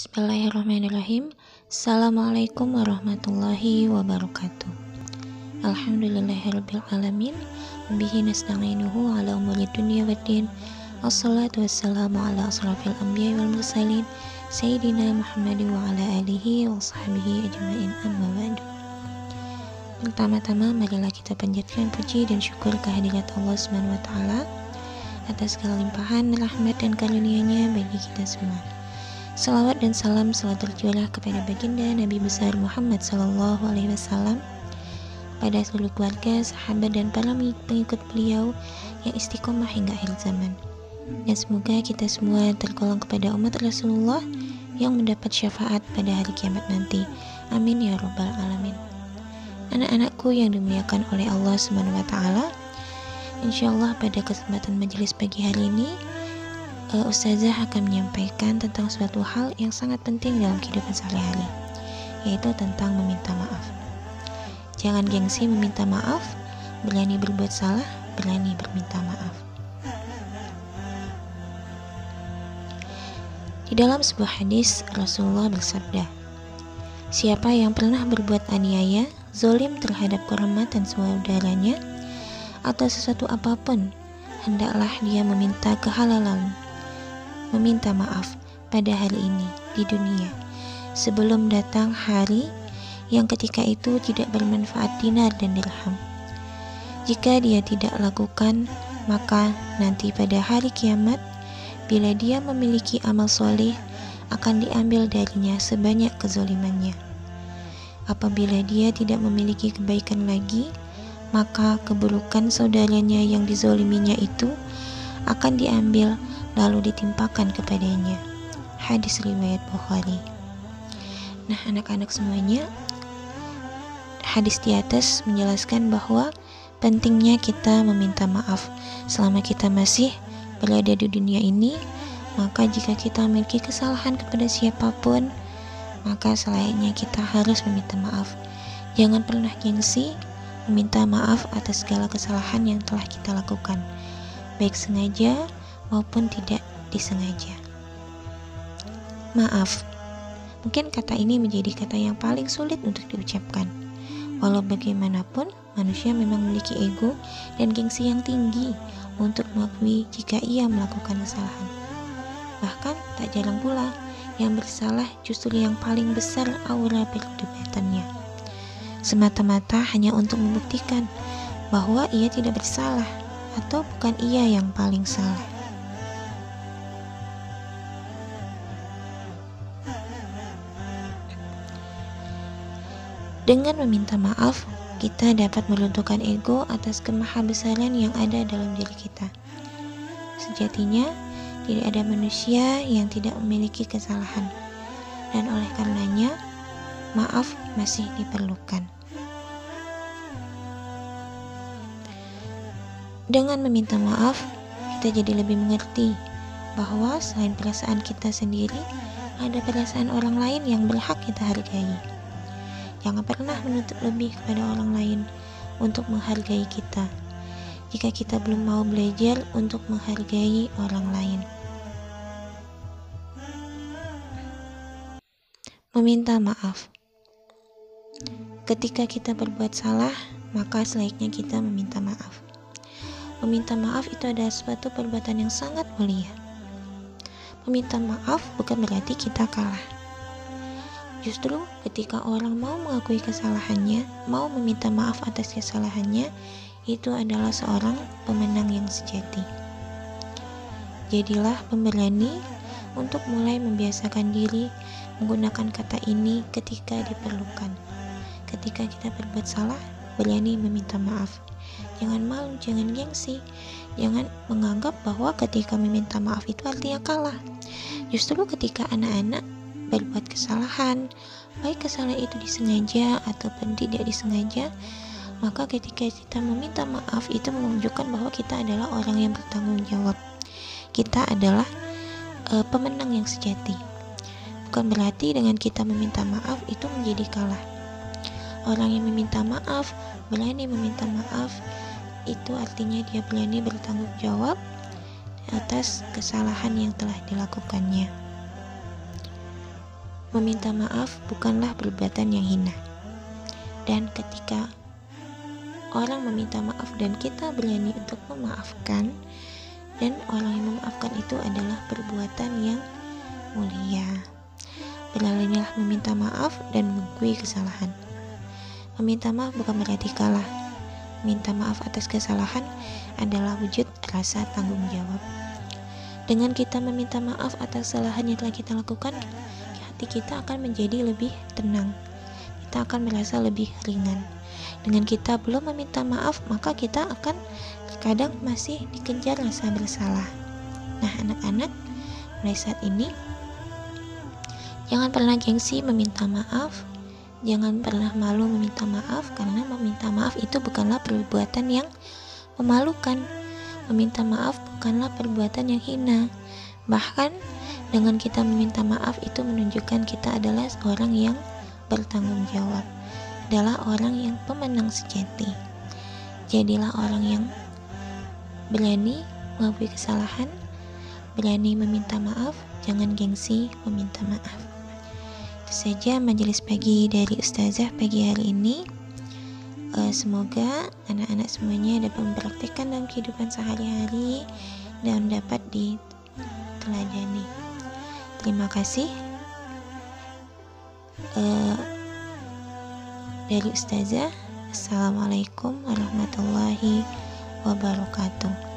Bismillahirrahmanirrahim. Assalamualaikum warahmatullahi wabarakatuh. Alhamdulillahirabbil alamin. Bihi nasta'inuhu ala umuri dunya waddin. Wassalatu wassalamu ala asrafil anbiya'i wal mursalin sayyidina Muhammadin wa ala alihi wa sahbihi ajma'in, amma ba'du. Pertama-tama marilah kita panjatkan puji dan syukur kehadirat Allah Subhanahu wa taala atas segala limpahan rahmat dan karunia-Nya bagi kita semua. Salawat dan salam selalu tercurah kepada baginda Nabi besar Muhammad Sallallahu Alaihi Wasallam, pada seluruh keluarga, sahabat dan para pengikut beliau yang istiqomah hingga akhir zaman. Dan semoga kita semua tergolong kepada umat Rasulullah yang mendapat syafaat pada hari kiamat nanti. Amin ya rabbal alamin. Anak-anakku yang dimuliakan oleh Allah Subhanahu Wa Taala, insyaallah pada kesempatan majelis pagi hari ini Ustazah akan menyampaikan tentang suatu hal yang sangat penting dalam kehidupan sehari-hari, yaitu tentang meminta maaf. Jangan gengsi meminta maaf, berani berbuat salah, berani berminta maaf. Di dalam sebuah hadis, Rasulullah bersabda, siapa yang pernah berbuat aniaya, zolim terhadap kehormatan saudaranya, atau sesuatu apapun, hendaklah dia meminta kehalalan, meminta maaf pada hari ini di dunia, sebelum datang hari yang ketika itu tidak bermanfaat dinar dan dirham. Jika dia tidak lakukan, maka nanti pada hari kiamat, bila dia memiliki amal soleh, akan diambil darinya sebanyak kezolimannya. Apabila dia tidak memiliki kebaikan lagi, maka keburukan saudaranya yang dizoliminya itu akan diambil lalu ditimpakan kepadanya. Hadis riwayat Bukhari. Nah, anak-anak semuanya, hadis di atas menjelaskan bahwa pentingnya kita meminta maaf selama kita masih berada di dunia ini. Maka jika kita memiliki kesalahan kepada siapapun, maka selayaknya kita harus meminta maaf. Jangan pernah gengsi meminta maaf atas segala kesalahan yang telah kita lakukan, baik sengaja maupun tidak disengaja. Maaf, mungkin kata ini menjadi kata yang paling sulit untuk diucapkan. Walau bagaimanapun, manusia memang memiliki ego dan gengsi yang tinggi untuk mengakui jika ia melakukan kesalahan. Bahkan tak jarang pula yang bersalah justru yang paling besar aura perdebatannya, semata-mata hanya untuk membuktikan bahwa ia tidak bersalah atau bukan ia yang paling salah. Dengan meminta maaf, kita dapat meruntuhkan ego atas kemahabesaran yang ada dalam diri kita. Sejatinya, tidak ada manusia yang tidak memiliki kesalahan, dan oleh karenanya, maaf masih diperlukan. Dengan meminta maaf, kita jadi lebih mengerti bahwa selain perasaan kita sendiri, ada perasaan orang lain yang berhak kita hargai. Jangan pernah menuntut lebih kepada orang lain untuk menghargai kita, jika kita belum mau belajar untuk menghargai orang lain. Meminta maaf. Ketika kita berbuat salah, maka selayaknya kita meminta maaf. Meminta maaf itu adalah suatu perbuatan yang sangat mulia. Meminta maaf bukan berarti kita kalah. Justru ketika orang mau mengakui kesalahannya, mau meminta maaf atas kesalahannya, itu adalah seorang pemenang yang sejati. Jadilah pemberani untuk mulai membiasakan diri menggunakan kata ini ketika diperlukan. Ketika kita berbuat salah, berani meminta maaf. Jangan malu, jangan gengsi. Jangan menganggap bahwa ketika meminta maaf itu artinya kalah. Justru ketika anak-anak berbuat kesalahan, baik kesalahan itu disengaja ataupun tidak disengaja, maka ketika kita meminta maaf itu menunjukkan bahwa kita adalah orang yang bertanggung jawab. Kita adalah pemenang yang sejati. Bukan berarti dengan kita meminta maaf itu menjadi kalah. Orang yang meminta maaf, berani meminta maaf, itu artinya dia berani bertanggung jawab atas kesalahan yang telah dilakukannya. meminta maaf bukanlah perbuatan yang hina. Dan ketika orang meminta maaf dan kita berani untuk memaafkan, dan orang yang memaafkan itu adalah perbuatan yang mulia. Beranilah meminta maaf dan mengakui kesalahan. Meminta maaf bukan berarti kalah. Minta maaf atas kesalahan adalah wujud rasa tanggung jawab. Dengan kita meminta maaf atas kesalahan yang telah kita lakukan, hati kita akan menjadi lebih tenang. Kita akan merasa lebih ringan. Dengan kita belum meminta maaf, maka kita akan terkadang masih dikejar rasa bersalah. Nah, anak-anak, mulai saat ini jangan pernah gengsi meminta maaf. Jangan pernah malu meminta maaf, karena meminta maaf itu bukanlah perbuatan yang memalukan. Meminta maaf bukanlah perbuatan yang hina. Bahkan dengan kita meminta maaf itu menunjukkan kita adalah orang yang bertanggung jawab, adalah orang yang pemenang sejati. Jadilah orang yang berani mengakui kesalahan, berani meminta maaf, jangan gengsi meminta maaf. Itu saja majelis pagi dari Ustazah pagi hari ini. Semoga anak-anak semuanya dapat mempraktikkan dalam kehidupan sehari-hari dan dapat diteladani. Terima kasih dari Ustazah. Assalamualaikum warahmatullahi wabarakatuh.